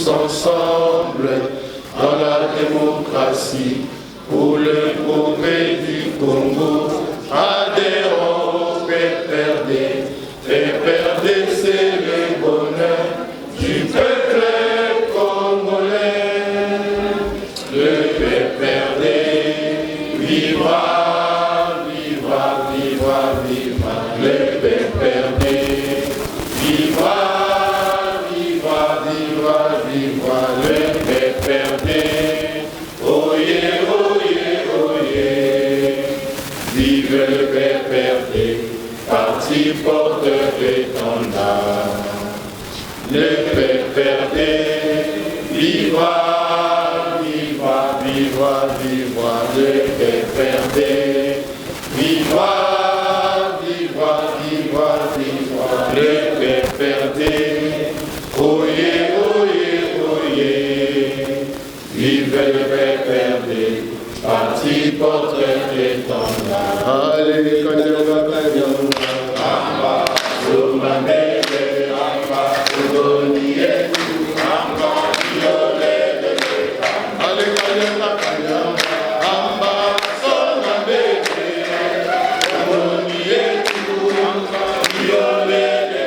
tous ensemble dans la démocratie pour le progrès du Congo. Adhérons au PPRD. PPRD, c'est le bonheur du peuple congolais. Le PPRD vivra, vivra, vivra, vivra. Le PPRD vivra, vivra, vivra, vivra. Le PPRD. Oyez, oyez, oyez. Vive le PPRD, parti porte-étendard. Le PPRD vivra, vivra, vivra, vivra. Le PPRD vivra, vivra, vivra, vivra. Le PPRD, oyez, oyez, oyez. Vive le PPRD, parti porte-étendard. Allez, quand je vais Amba, Zomamele, Amba, Zodonié, Amba, Violette, allez, Amba, Zomamele, Zodonié, Amba, Violette,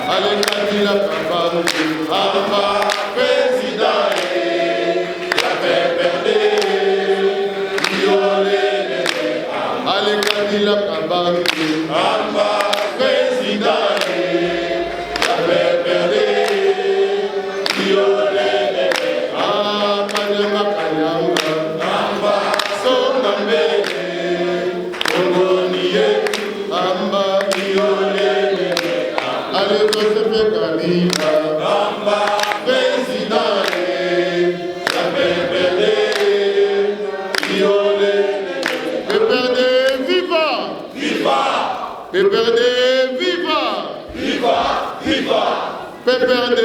allez, Amba, président, la PPRD, Violette, allez, Kadila Kamba, Amba, président, la PPRD, Violette, Amba, Amba, Sonamele, Congonié, Amba, Violette, allez, Joseph Kabila, Amba, président, la PPRD, Violette, PPRD, viva! Viva! PPRD, viva! Viva! Viva! PPRD,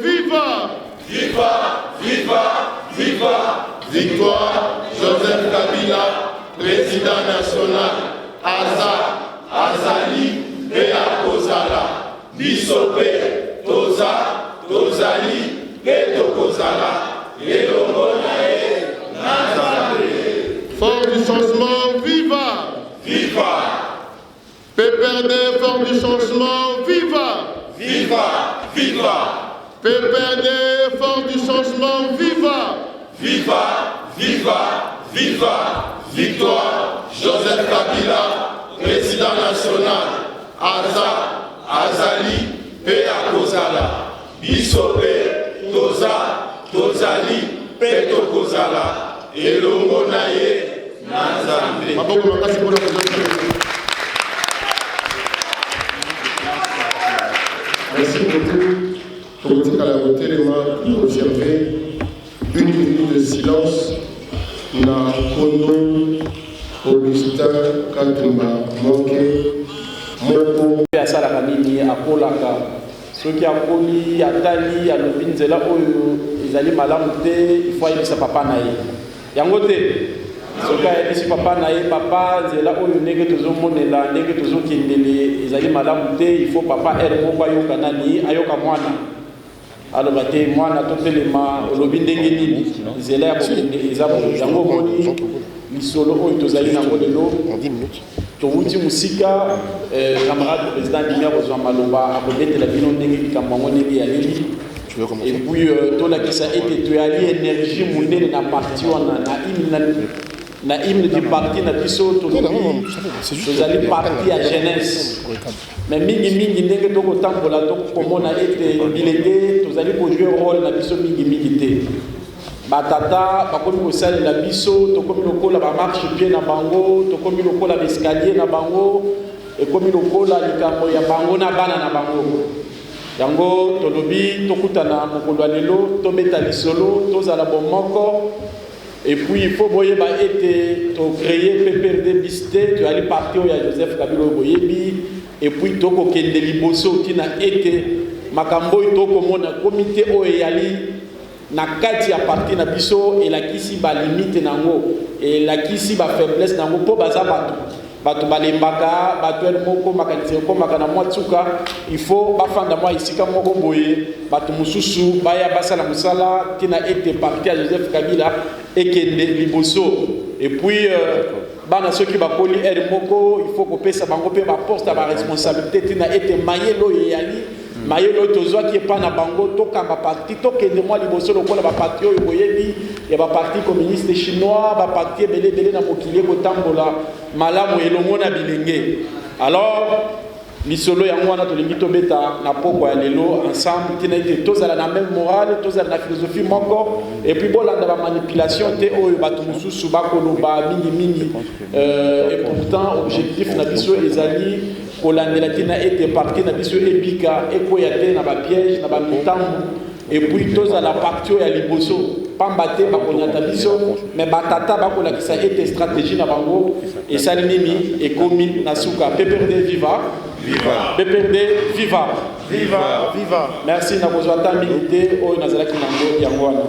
viva! Viva! Viva! Viva! Victoire, Joseph Kabila, président national, Azali, Bea Kozala, Bisope, Tozali, Beto Kozala, Elongonae, Nazaré. Fort du changement, viva! Viva! PPRD, fort du changement, viva! Viva! Viva! PPRD, fort du changement, viva! Viva! Viva! Viva! Victoire, Joseph Kabila, président national, Azali, Pea Kozala, Bisope, Tozali, Peto Kozala, Elongonaye, Nazambe. Merci beaucoup pour votre calamité, les mains pour observer une minute de silence na Kondo Augustin Katumba Moke Moko. Asalaka nini akolaka soki akomi atali alobi nzela oyo ezali malamu te il faut ayebisa papa na ye yango te soki ayebisi papa na ye papa nzela oyo ndenge tozomonela ndenge tozokendele ezali malamu te il faut papa ere moko ayoka nani ayoka mwana aloba te mwana totelema olobi ndenge nini nzela ya kokende eza yango omoni misolo oyo tozali nango lelo touti musika camarade président Dimia kozwa maloba akobetela bino ndenge likambo yango ndenge yaleli et puis tolakisa ete toyali énergie monene na parti wana na hymne du parti na biso tozali parti ya jeunesse mais mingi ndenge tokotambola tokomona ete bilenge tozali kojouer rôle na biso mingi te batata bakomi kosalela biso tokomi lokola bamarche pied na bango tokomi lokola escalier na bango ekomi lokola likambo ya bango na bana na bango yango tolobi tokutana mokolo ya lelo tobeta lisolo tozala bomoko et puis il faut boyeba ete to créer PPRD bisté tu ali parti ya Joseph Kabila boyebi et puis tokokende liboso tina ete makambo tokomona comité oyo yali na kati ya parti na biso elakisi ba limite nango elakisi ba faiblesse nango po baza bato bato balembaka bato el moko makanisi ko makana mwatsuka il faut bafanda mwa isika moko boye bato mususu baya basala musala tina ete parti à Joseph Kabila ekende liboso et puis bana soki bakoli el moko il faut kopesa bango pe ba poste ba responsabilité tina ete mayelo yali mayelo tozwa qui est pas na bango tokamba parti tokende mwa liboso lokola ba parti oyo boyebi ya ba parti communiste chinois ba parti belé na mokili kotambola malamu elongo na bilenge. Alors lisolo yango wana tolingi tobeta na poko ya lelo ensemble tina ete tozala na même morale tozala na philosophie moko et puis bolanda ba manipulation te oyo bato mususu bakoloba mingi et pourtant objectif na biso ezali kolandela tina ete parti na biso ebika ekoya te na ba piège na ba mitambu et puis tozala parti ya liboso pamba te bakonyata biso mais batata bakolakisa ete stratégie na bango esali nini ekomi na suka. PPRD viva viva, PPRD viva viva viva. Merci na kozwa ta milité oyo nazalaki nango yango wana.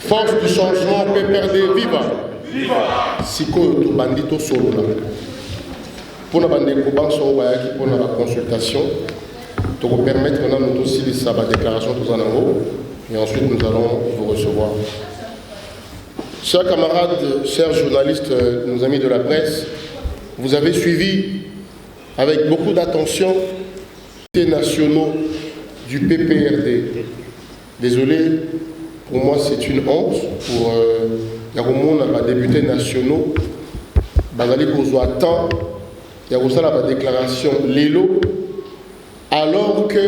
Force du changement, PPRD viva viva. Sikoyo to bandito solo pour la bande de Kobanso pour la consultation, pour vous permettre maintenant de aussi la déclaration tous en haut et ensuite nous allons vous recevoir. Chers camarades, chers journalistes, nos amis de la presse, vous avez suivi avec beaucoup d'attention les nationaux du PPRD. Désolé, pour moi c'est une honte pour les députés nationaux. Bazali Bozoa temps. Il y a aussi la déclaration Lelo, alors que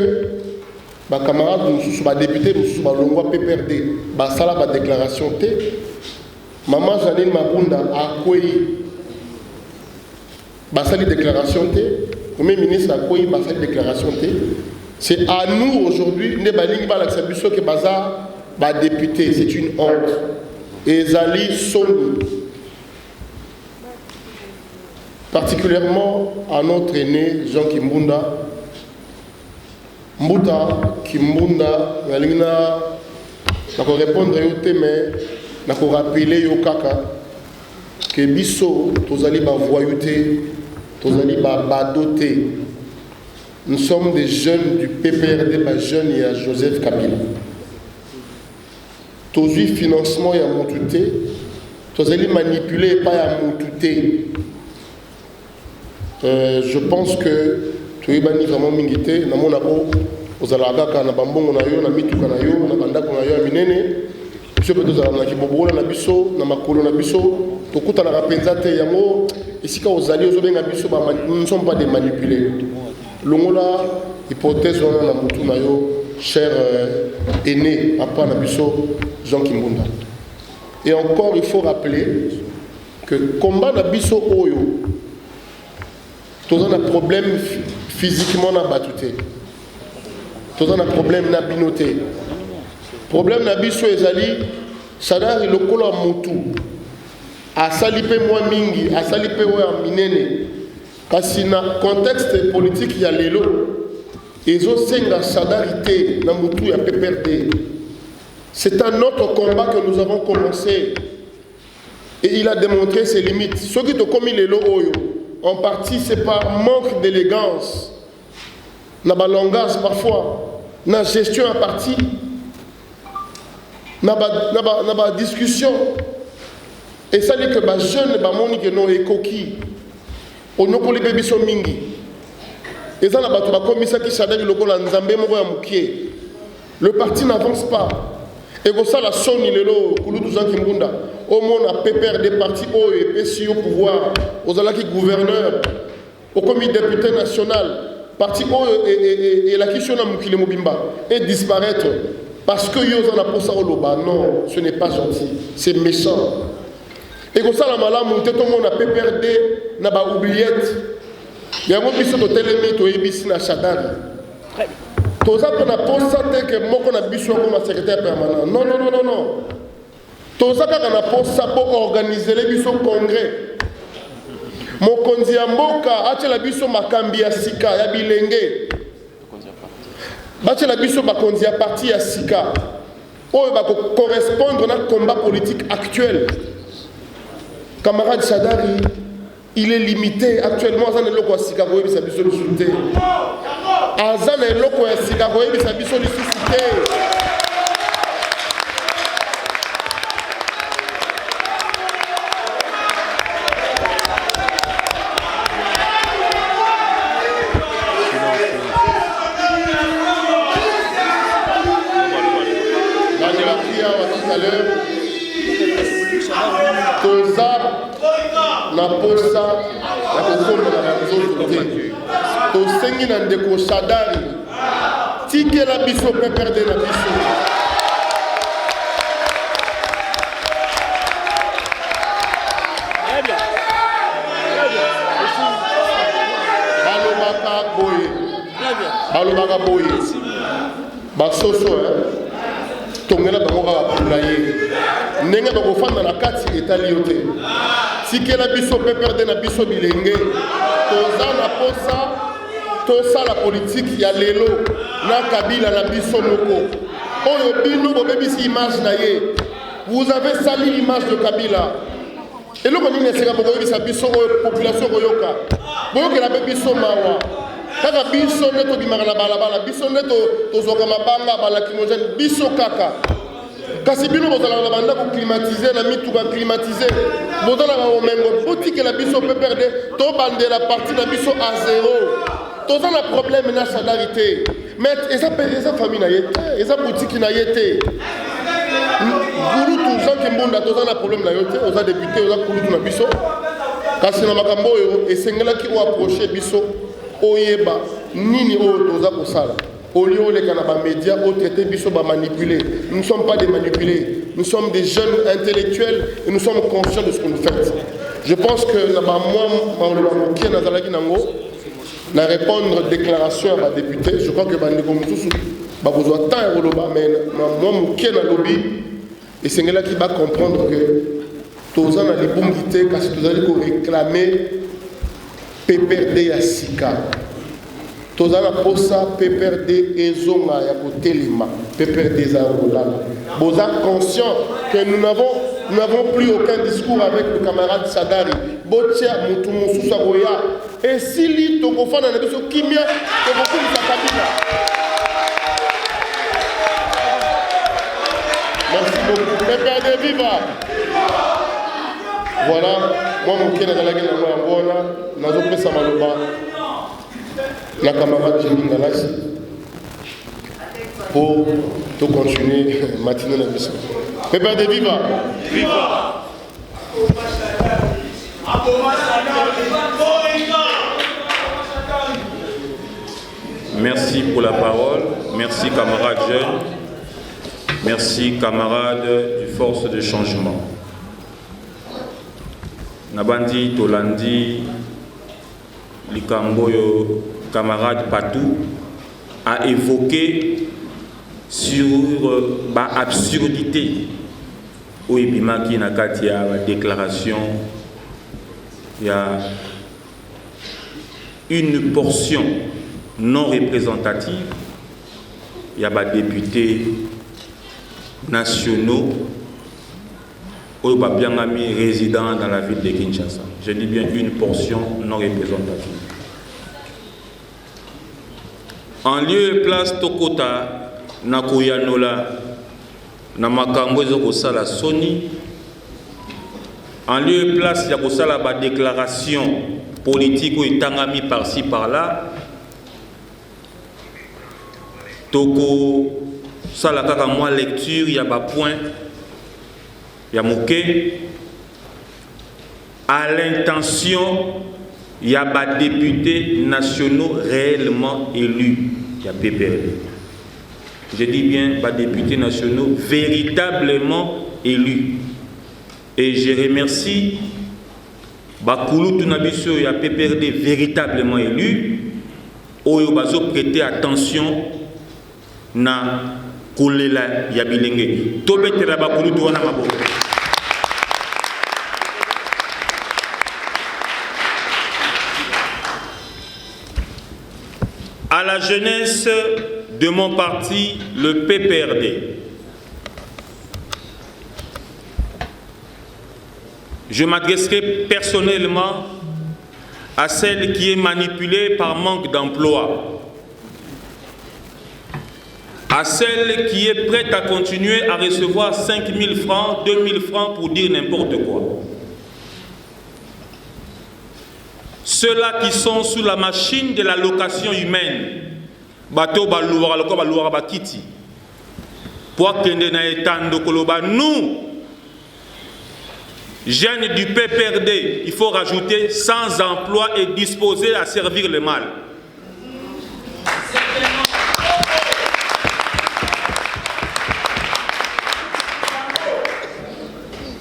les camarades, les députés, les PPRD, la déclaration T. Maman Janine Mabunda a accueilli la déclaration T. Le Premier ministre a accueilli la déclaration T. C'est à nous aujourd'hui, nous que les députés, c'est une honte. Et Zali Soni. Particulièrement à notre aîné Jean Kimbunda. Kimbunda, Nalina, je vais répondre à vous, mais je vais rappeler au kaka que biso, tous allez voyouter, tous allez badoter. Nous sommes des jeunes du PPRD, des jeunes, il y a Joseph Kabila. Tous les financements, il y a Moutouté, tous allez manipuler, pas à Moutouté. Je pense que tu es vraiment mingité. Na mona ko ozalaga kana bambongo na yo na mituka na yo na bandako na yo minene. Biso pe tozala na kibobola na biso na makolo na biso tokuta na rapenza te yango esika ozali ozobenga biso ba nous ne sommes pas des manipulés. Longola hypothèse on na mutu na yo cher aîné papa na biso Jean Kimbunda. Et encore il faut rappeler que combat na biso oyo tous on a problème physiquement na batute. Tous on a problème na binoté. Problème na biso ezali sadari lokola mutu. Asalipe moi mingi, asalipe wa minene. Kasi na contexte politique ya lelo ezo senga sadarité na mutu ya PPRD. C'est un autre combat que nous avons commencé et il a démontré ses limites. Ce qui te commis lelo oyo en partie, c'est par manque d'élégance, na langage parfois, na gestion à partie, na discussion. Et ça dit que les jeunes, les qui n'ont pas coquille, on n'a pas les bébés sont mingi. Et ça, le parti n'avance pas. Et pour ça, la sonne, il est là, au monde a PPR des partis haut et PSI au pouvoir, aux alaki gouverneurs, au comité député national, parti haut et la question de Moukile Mobimba, et disparaître. Parce que Yosan a posé au loba. Non, ce n'est pas gentil, c'est méchant. Et comme ça, la malade, tout le monde a PPRD, n'a pas oubliette. Il y a un peu de télémé, tu es ici, na Chadari. Tout ça, on a posé que moi, on a bichou comme secrétaire permanent. Non, non, non, non, non. Tout ça, on a posé pour organiser les bichou congrès. Mon konzi ya mboka, ache la bichou makambi ya sika, ya bilenge. Bache la bichou makonzi ya parti ya sika. va correspondre à un combat politique actuel. Camarade Sadari, il est limité actuellement. Azan eloko ya sika ko yebisa biso lisusu te. Azan eloko ya sika ko yebisa biso lisusu te. Na posa ya kokomela na nzoto te tosengi na ndeko Sadari tikela biso mpe perde na biso balobaka boye basoso tongela bango kaka pula ye ndenge bakofanda na kati etali yo te tikela biso mpe perde na biso bilenge toza na posa tosala politike ya lelo na Kabila na biso moko oyo bino bobebisi image na ye. Vous avez sali l'image de Kabila eloko nini esika bokoyebisa biso oyo population koyoka boyokela mpe biso mawa kaka biso nde tobimaka na balabala biso nde tozwaka mabanga balacrymogène biso kaka kasi bino bozalaka na bandako climatize na mituka climatize bozalaka omengo botikela biso mpe perde tobandela parti na biso a zéro toza na problème na Sadari te mais eza famille na ye te eza boutique na ye te kulutu Jean Kimbunda toza na problème na yo te oza député oza kulutu na biso kasi na makambo oyo esengelaki oapproche biso oyeba nini oyo toza kosala au lieu de les médias, au traité biso ba manipuler. Nous ne sommes pas des manipulés. Nous sommes des jeunes intellectuels et nous sommes conscients de ce que nous faisons. Je pense que na répondre déclaration à ma députée. Je crois que bandeko mususu ba besoin temps roloba mais moi mukie na lobby et c'est là qui va comprendre que tous en a les bungité parce que vous allez réclamer PPRD ya sika. Tozana posa PPRD ezonga ya kotelema PPRD za rolala. Vous êtes conscient que nous n'avons plus aucun discours avec le camarade Sadari. Botia mutu mususa goya et si li tokofana na biso kimia tokokumisa Kabila. Merci beaucoup. PPRD viva. Voilà, moi mon kena galaki na ngona nazo pesa maloba. La camarade Jérémy Galassi pour tout continuer matinée la mission. PPRD viva! Viva! Merci pour la parole. Merci camarades jeunes. Merci camarades du Force de Changement. Nabandi Tolandi Likamboyo camarade Patou a évoqué sur l'absurdité où il y a une déclaration, il y a une portion non représentative, il y a des députés nationaux ou bien amis résidents dans la ville de Kinshasa. Je dis bien une portion non représentative. En lieu et place Tokota, Nakoyanola, Namakambo Zokosala Soni, en lieu et place Yakosala ba déclaration politique ou Tangami par-ci par-là, Toko Salakaka moi lecture, il y a ba point, il y a moqué, à l'intention. Il y a des députés nationaux réellement élus. Il y a PPRD. Je dis bien des députés nationaux véritablement élus. Et je remercie Bakoulou Tunabiso, il y a PPRD véritablement élu. Oyo bazo prêter attention na kolela ya bilenge. Tobetela Bakoulou Tuwana mabo. À la jeunesse de mon parti, le PPRD, je m'adresserai personnellement à celle qui est manipulée par manque d'emploi, à celle qui est prête à continuer à recevoir 5 000 francs, 2 000 francs pour dire n'importe quoi. Ceux-là qui sont sous la machine de la location humaine, bateau balouara loko balouara bakiti, pour kende na etando koloba, nous, jeunes du PPRD, il faut rajouter sans emploi et disposés à servir le mal.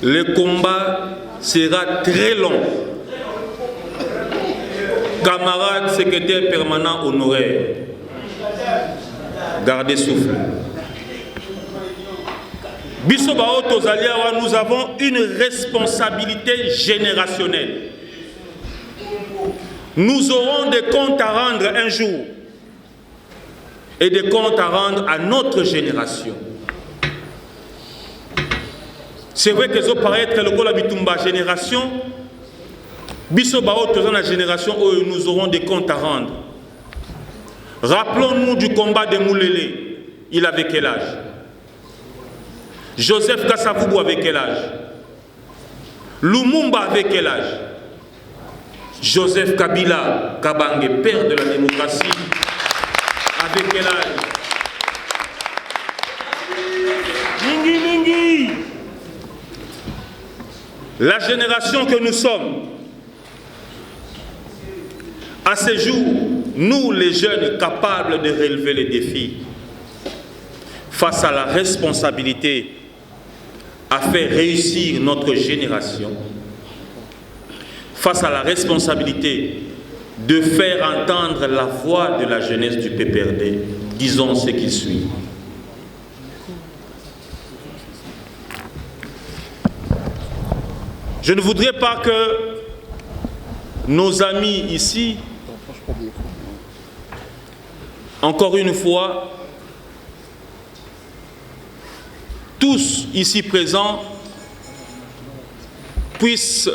Le combat sera très long. Camarades, secrétaire permanent honoraire, gardez souffle. Nous avons une responsabilité générationnelle. Nous aurons des comptes à rendre un jour et des comptes à rendre à notre génération. C'est vrai que ça paraît être le bitumba génération. La génération où nous aurons des comptes à rendre. Rappelons-nous du combat de Moulélé. Il avait quel âge? Joseph Kasavubu avait quel âge? Lumumba avait quel âge? Joseph Kabila Kabange, père de la démocratie, avait quel âge? Mingi. La génération que nous sommes, à ce jour, nous les jeunes capables de relever les défis, face à la responsabilité à faire réussir notre génération, face à la responsabilité de faire entendre la voix de la jeunesse du PPRD, disons ce qui suit. Je ne voudrais pas que nos amis ici, encore une fois, tous ici présents, puissent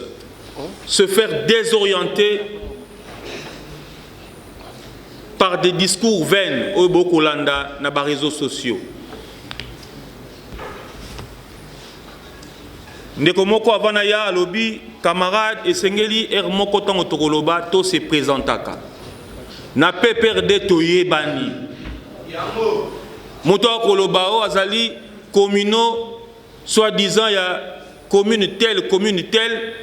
se faire désorienter par des discours vains au Bokolanda na ba réseaux sociaux. Nekomoko avana ya alobi camarade esengeli moko tango tokoloba to se présentaka na PPRD toyebani moto akoloba o azali communaux soi-disant ya commune telle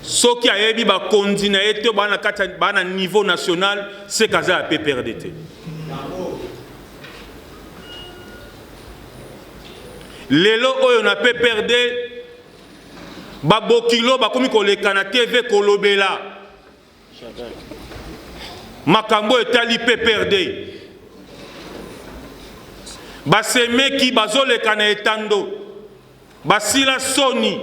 soki ayebi ba kondina ete bana kata bana niveau national c'est kaza ya PPRD te lelo oyo na PPRD babokilo bakomi koleka na TV kolobela makambo etali PPRD basemeki bazoleka na etando basila soni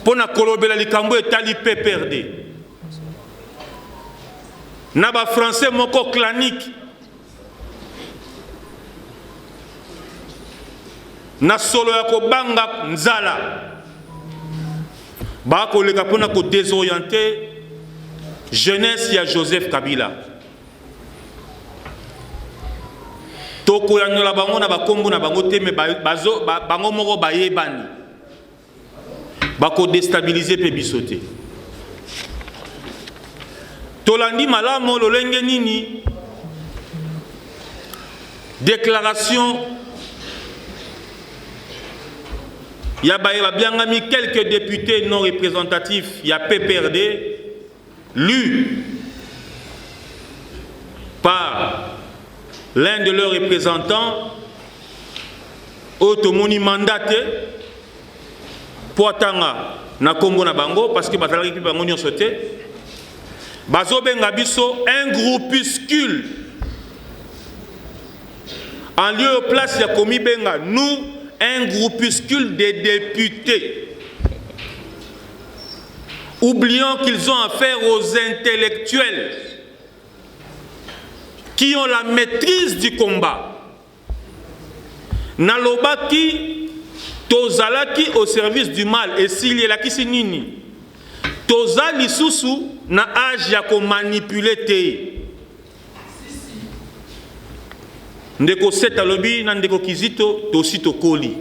pona kolobela likambo etali PPRD na ba français moko clanique na solo ya kobanga nzala ba koleka pona ko désorienter jeunesse ya Joseph Kabila toko ya nyola bango na bakombo na bango te me bango moko bayebani bako déstabiliser pe bisote tolandi malamo lolenge nini déclaration il y a bien mis quelques députés non représentatifs, il y a PPRD, lus par l'un de leurs représentants, automoni mandaté, pour attendre na Kombo na bango, parce que Batalari pi bango nyon sote, bazo benga biso un groupuscule, en lieu et place il y a commis benga, nous, un groupuscule de députés, oubliant qu'ils ont affaire aux intellectuels qui ont la maîtrise du combat. Nalobaki tozalaki au service du mal et s'il est là qui nini toza lisusu na âge ya ko manipuler te ndeko seta lobi na ndeko kizito tosi tokoli.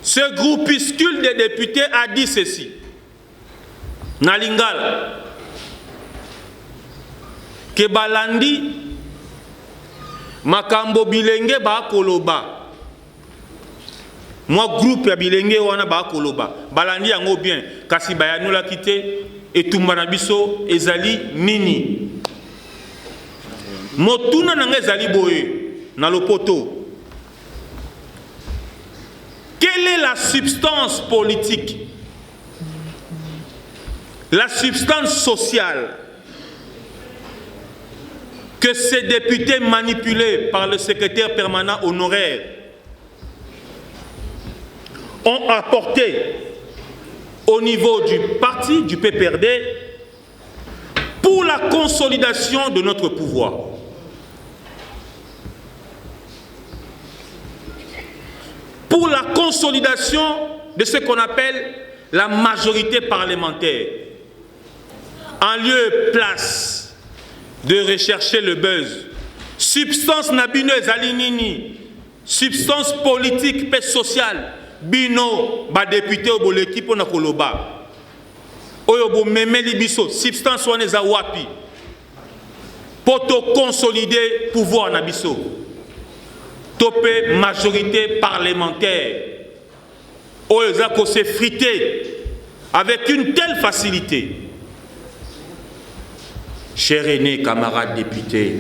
Ce groupuscule de députés a dit ceci na Lingala que balandi makambo bilenge ba koloba. Moi groupe ya bilenge wana ba koloba balandi yango bien kasi bayanula kite etumba na biso ezali nini motuna nanga ezali boye na lopoto. Quelle est la substance politique, la substance sociale que ces députés manipulés par le secrétaire permanent honoraire ont apporté au niveau du parti, du PPRD, pour la consolidation de notre pouvoir? Pour la consolidation de ce qu'on appelle la majorité parlementaire. En lieu et place de rechercher le buzz, substance nabino ezalinini, substance politique et sociale, bino ba député ou l'équipe na koloba. Oyo bo memeli biso, substance wana eza wapi? Pour consolider pouvoir na biso. Topé majorité parlementaire. Oyo s'est frité avec une telle facilité. Chers aînés, camarades députés,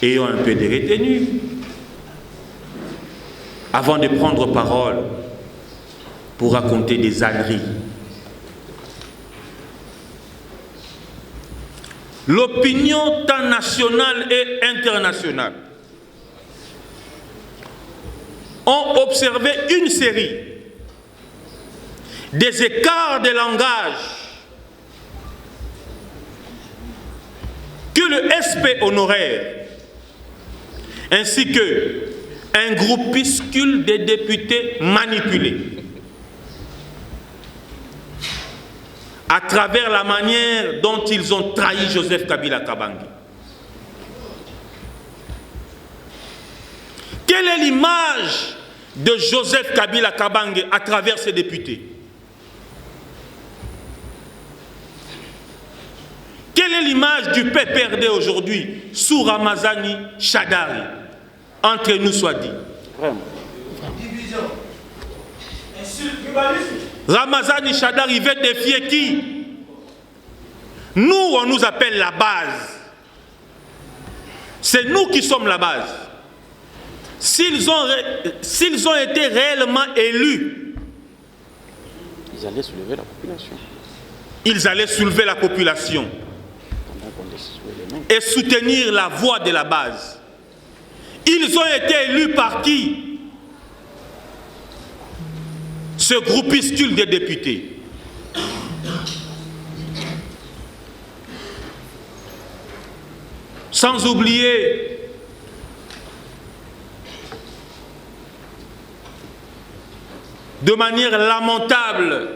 ayons un peu de retenue avant de prendre parole pour raconter des âneries. L'opinion tant nationale et internationale ont observé une série des écarts de langage que le SP honoraire ainsi que un groupuscule de députés manipulés à travers la manière dont ils ont trahi Joseph Kabila Kabange. Quelle est l'image de Joseph Kabila Kabange à travers ses députés? Quelle est l'image du PPRD aujourd'hui sous Ramazani Shadari? Entre nous soit dit. Division. Ramazani Shadari veut défier qui? Nous, on nous appelle la base. C'est nous qui sommes la base. S'ils ont été réellement élus, ils allaient soulever la population. Ils allaient soulever la population et soutenir la voix de la base. Ils ont été élus par qui? Ce groupuscule de députés. Sans oublier de manière lamentable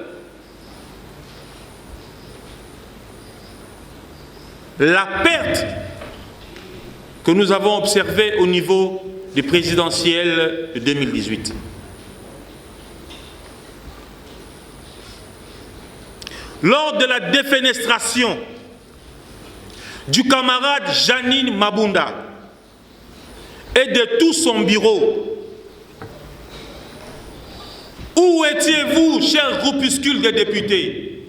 la perte que nous avons observée au niveau du présidentiel de 2018. Lors de la défenestration du camarade Janine Mabunda et de tout son bureau, où étiez-vous, chers groupuscules de députés,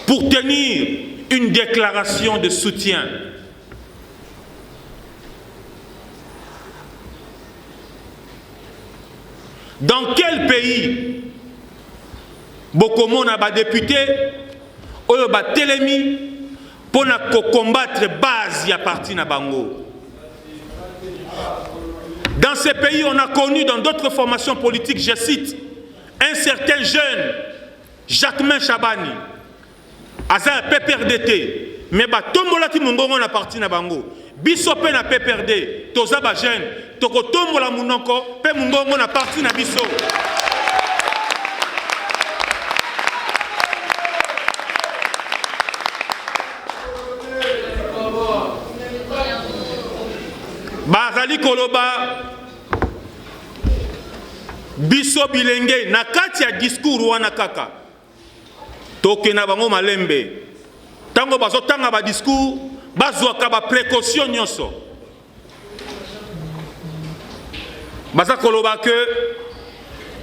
pour tenir une déclaration de soutien? Dans quel pays Bokomo na ba député oyo ba telemi pour combattre base ya parti na bango? Dans ces pays, on a connu dans d'autres formations politiques, je cite, un certain jeune, Jacquemin Chabani, Aza PPRDT, mais ba tombola ki mongongo na parti na bango. biso pe na PPRD toza ba jeune tokotombola munoko pe mungongo na parti na biso. Bazali koloba biso bilenge na kati ya discours wana kaka toke na bango malembe tango bazotanga ba discours bazwaka ba précaution nyonso baza koloba que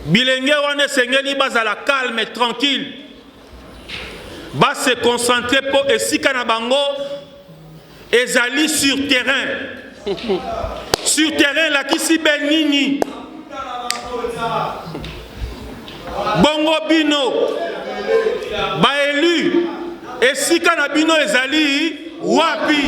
bilenge wana sengeli bazala calme et tranquille ba se concentrer pour esika na bango ezali sur terrain. Sur terrain la kisi benini bongo bino ba élu esika na bino ezali wapi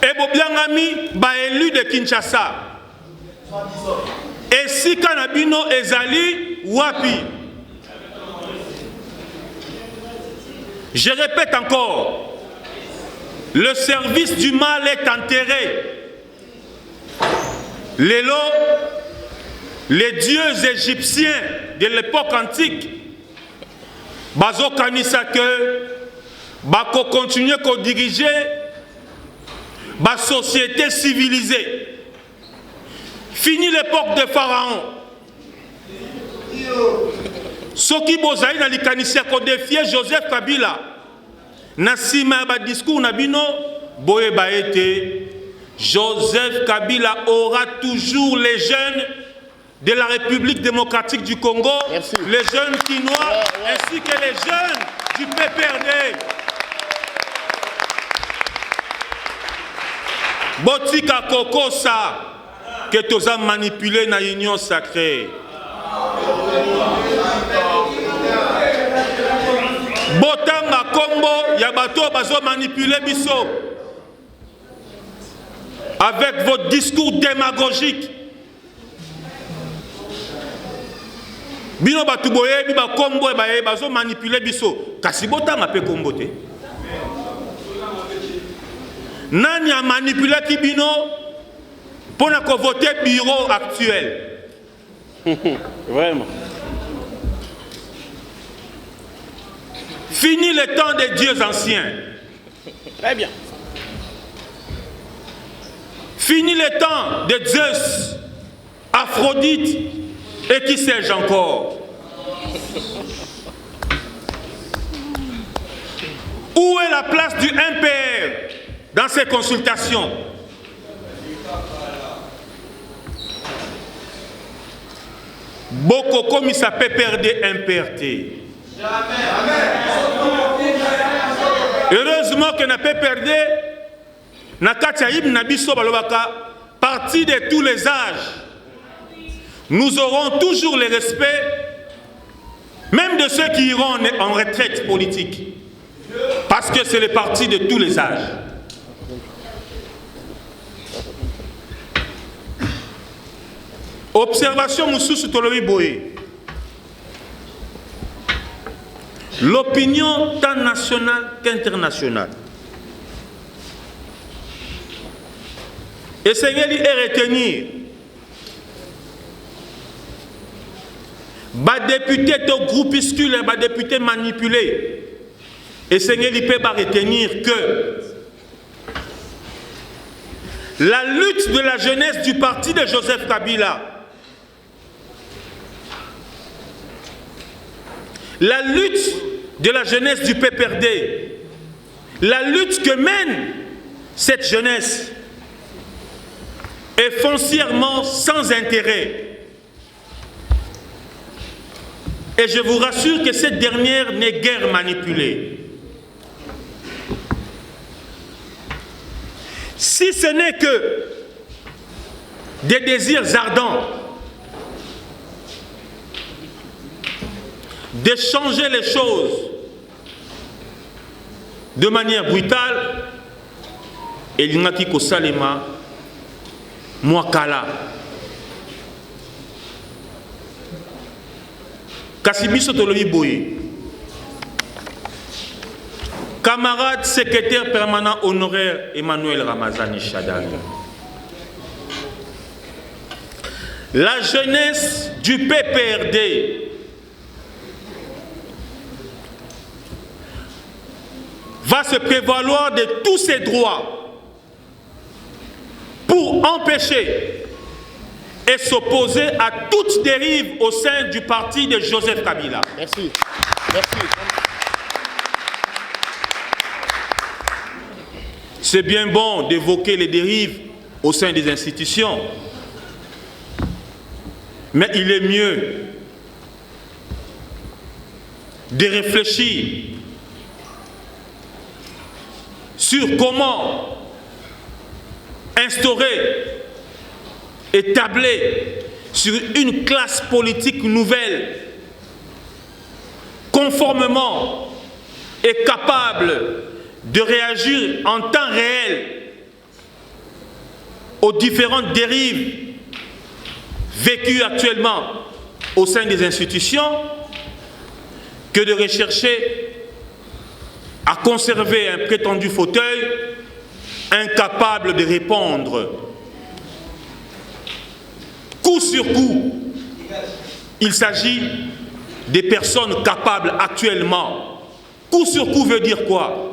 ebobiangami ba élu de Kinshasa esika na bino ezali wapi. Je répète encore, le service du mal est enterré. Les dieux égyptiens de l'époque antique, bazo kanisa que bako continuer à diriger la société civilisée. Fini l'époque de Pharaon. Soki bozali na likanisia ko défier Joseph Kabila na sima ba discours na bino boye ba été Joseph Kabila aura toujours les jeunes de la République démocratique du Congo. Merci. Les jeunes quinois ainsi que les jeunes du PPRD. Botika kokosa que toza manipulé na union sacrée. Botanga kombo ya bato bazo manipuler biso avec votre discours démagogique. Bino batu boye bi ba kombo baye bazo manipuler biso kasi botanga pe kombo te. Nani a manipulé ki bino pour na ko voter bureau actuel. Vraiment. Fini le temps des dieux anciens. Très bien. Fini le temps de Zeus, Aphrodite et qui sais-je encore. Où est la place du MPR dans ces consultations? Boko comme ça peut perdre MPRT. Heureusement que n'a pas perdu na kati na biso balobaka parti de tous les âges. Nous aurons toujours le respect même de ceux qui iront en retraite politique parce que c'est le parti de tous les âges. Observation Moussous Tolobi Boé. L'opinion tant nationale qu'internationale. Essayez de retenir. Bas député to groupuscule, bas député manipulé. Essayez de retenir que la lutte de la jeunesse du parti de Joseph Kabila, la lutte de la jeunesse du PPRD, la lutte que mène cette jeunesse est foncièrement sans intérêt. Et je vous rassure que cette dernière n'est guère manipulée. Si ce n'est que des désirs ardents de changer les choses de manière brutale, et il n'y a qu'au Salema, Mwakala. Kasi biso tolobi boye camarade secrétaire permanent honoraire Emmanuel Ramazani Chadal, la jeunesse du PPRD va se prévaloir de tous ses droits pour empêcher et s'opposer à toute dérive au sein du parti de Joseph Kabila. Merci. Merci. C'est bien bon d'évoquer les dérives au sein des institutions, mais il est mieux de réfléchir sur comment instaurer et tabler sur une classe politique nouvelle, conformément et capable de réagir en temps réel aux différentes dérives vécues actuellement au sein des institutions, que de rechercher à conserver un prétendu fauteuil incapable de répondre. Coup sur coup, il s'agit des personnes capables actuellement. Coup sur coup veut dire quoi?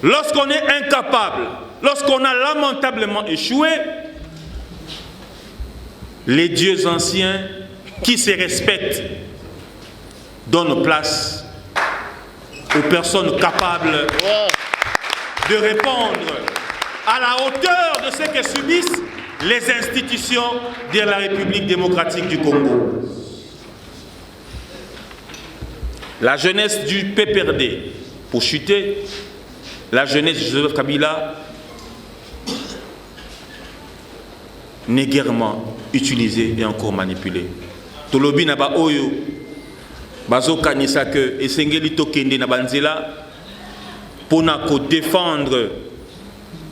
Lorsqu'on est incapable, lorsqu'on a lamentablement échoué, les dieux anciens qui se respectent donnent place aux personnes capables de répondre à la hauteur de ce que subissent les institutions de la République démocratique du Congo. La jeunesse du PPRD, pour chuter, la jeunesse de Joseph Kabila n'est guèrement utilisée et encore manipulée. Tolobi na ba oyo bazo kanisa que esengeli tokende na banzela pona ko défendre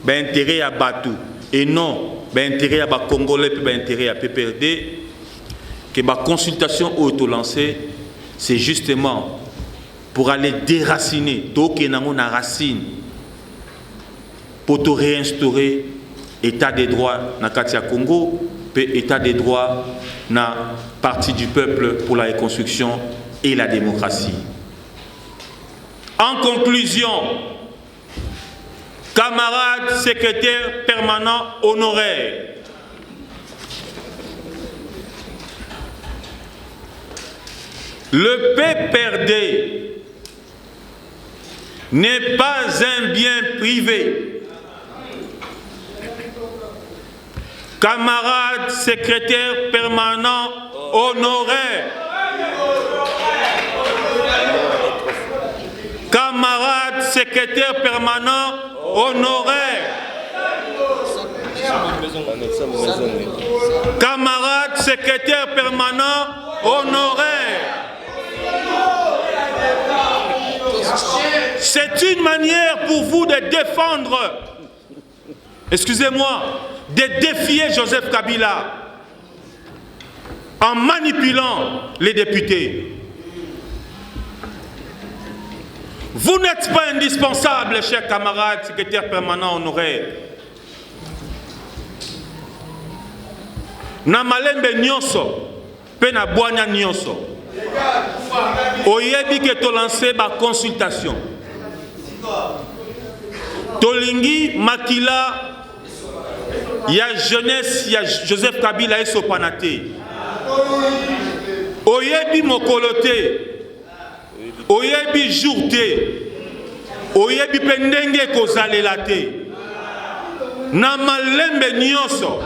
ben intérêt à Batu et non ben intérêt à ba Congolais puis ben intérêt à PPRD, que ba consultation auto lancée c'est justement pour aller déraciner toke nango na racine pour te réinstaurer état des droits na Katia Congo et état des droits na parti du peuple pour la reconstruction et la démocratie. En conclusion, camarades secrétaires permanents honoraires, le PPRD n'est pas un bien privé. Camarades secrétaires permanents honoraires, camarades secrétaires permanents honoraires, camarades secrétaires permanents honoraires. C'est une manière pour vous de défendre, excusez-moi, de défier Joseph Kabila en manipulant les députés. Vous n'êtes pas indispensable, chers camarades secrétaires permanents honoraires. Na malembe nyonso, pe na boanya nyonso. Oyebi ke to lancer ba consultation. Tolingi makila ya jeunesse ya Joseph Kabila et Sopanate. Oyebi mokolote. Oyebi jourte. Oyebi pendenge kozalela te. Na malembe nyonso.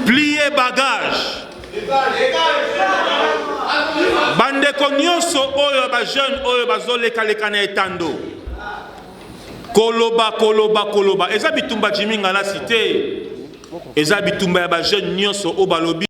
Plier bagage. Bandeko nyonso oyo ba jeune oyo bazoleka leka na etando. Koloba koloba koloba. Eza bitumba jiminga la cité. Eza bitumba ya ba jeune nyonso o balobi.